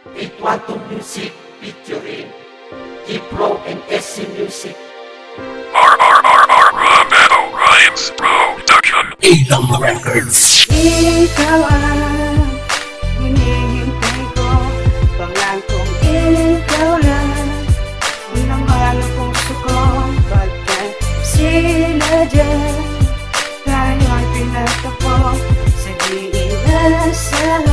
812 Music featuring G-Pro and SC Music. Rhymes Production. Ilang Records. Ikaw ang hinihintay ko, pangakong ikaw lang ang laman ng puso ko. Pagkat sila dyan, tayo ay pinatapo sa diinasahan.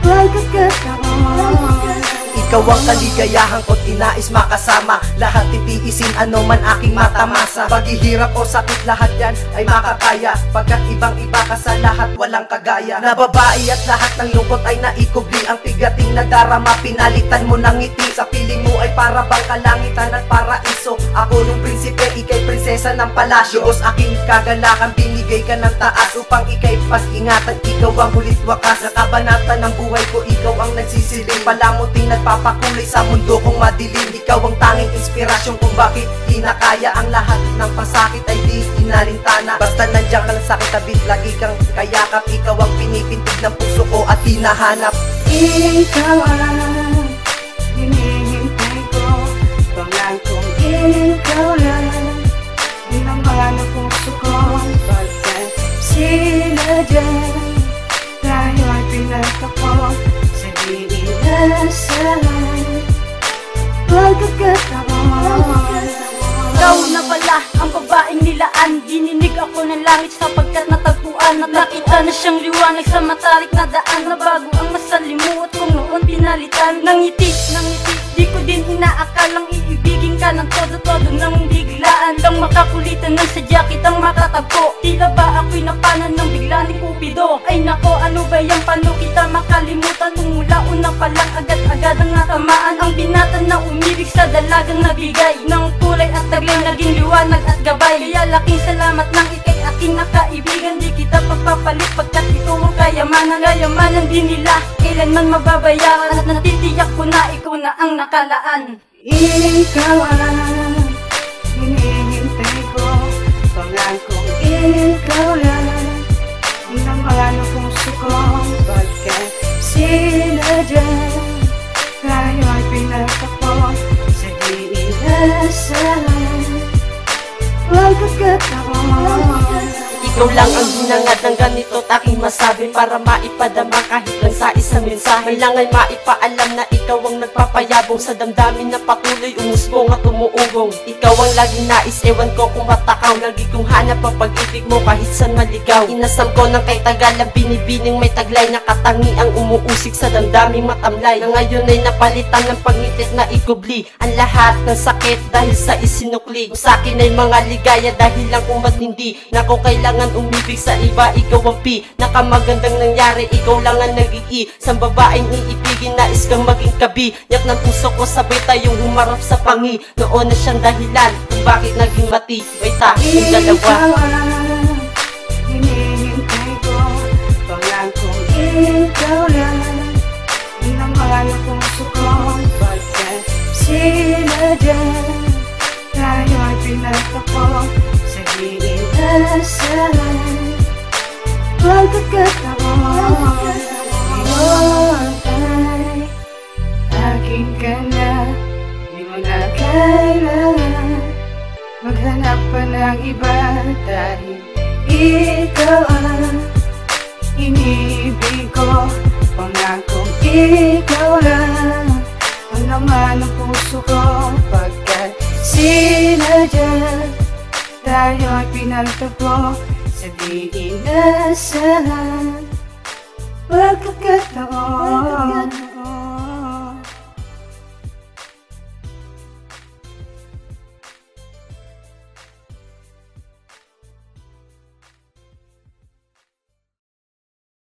Pagkakataon, ikaw ang kaligayahan ko't inais makasama. Lahat titiisin ano man aking matamasa. Paghihirap o sakit lahat yan ay makakaya, pagkat ibang iba ka sa lahat walang kagaya. Na babae at lahat ng lungkot ay naikubli. Ang tigating na darama pinalitan mo ng ngiti. Sa piling mo ay para bang kalangitan at paraiso. Ako nung prinsipe, ikay prinsesa ng palasyo. Diyos aking kagalakan, binigay ka ng taas upang ikay pag-ingatan. Ikaw ang hulit wakas, sa kabanata ng buhay ko. Ikaw ang nagsisilbi, palamuting nagpapakulay sa mundo kong madilim. Ikaw ang tanging inspirasyon kung bakit kinakaya ang lahat ng pasakit ay di inalintana. Basta nandiyan ka lang sa kitabi, lagi kang kayakap. Ikaw ang pinipintig ng puso ko at hinahanap. ikaw ang hinihintay ko, pangakong ikaw lang ang laman ng puso ko. Pagkat sila dyan, tayo ay pinatapo sa diinasahan. Pagkakataon, ikaw na pala ang babaeng nilaan. Dininig ako ng langit sapagkat natagpuan. Nakita na siyang liwanag sa matarik na daan. Na bago ang masalimuot kong noon pinalitan. Nangiti, di ko din inaakalang iibigin ka ng todo-todo nang biglaan. Lang makakulitan ng sadya kitang matatagpo. Tila ba ako'y napanan ng bigla ni Cupido? Ay nako, ano ba yung paano kita makalimutan? Kung mula una pa lang agad-agad ang natamaan. Ang binatan na umibig sa dalagang nabigay ng kulay at taglay, naging liwanag at gabay. Kaya laking salamat ng ikay aking nakaibigan. Di kita pagpapalit pagkat ikaw ang kayamanan. Kayamanan din nila kailanman mababayaran. At natitiyak ko na ikaw na ang nakalaan. ikaw ang hinihintay ko, pangakong ikaw lang ang laman ng puso ko. Pagkat sila dyan, tayo ay pinatapo sa diinasahan. Pagkakataon, Ikaw lang ang hinangad ng ganito't aking masabi, para maipadama kahit lang sa isang mensahe. Lang ay maipaalam na ikaw ang nagpapayabong sa damdamin na patuloy umusbong at umuugong. Ikaw ang laging nais, ewan ko kung matakaw. Lagi kong hanap ang pag-ibig mo kahit saan maligaw. Inasam ko ng kay Tagalang binibining may taglay, na katangi ang umuusik sa damdaming matamlay. Na ngayon ay napalitan ng pangitit na ikubli ang lahat ng sakit dahil sa isinukli. Sa akin ay mga ligaya dahil lang kung matindi na ko kailangan umibig sa iba. Ikaw ang nakamagandang nangyari, ikaw lang ang nag-ii. Sa babaeng iibigin, nais kang maging kabi. Yak ng puso ko, sabay tayong humarap sa pangi. Noon na siyang dahilan kung bakit naging matibay tayong dalawa. ikaw ang hinihintay ko, pangakong ikaw lang ang laman ng puso ko. Pagkat sila dyan, tayo ay pinatapo sa diinasahan. Pagkakataon, ay akin ka na, di mo na kailangan maghanap pa ng iba. Dahil ikaw ang iniibig ko, pangakong ikaw lang ang laman ng puso ko. Pagkat sila dyan, tayo ay pinagtapo sa diinasahan. Pagkakataon,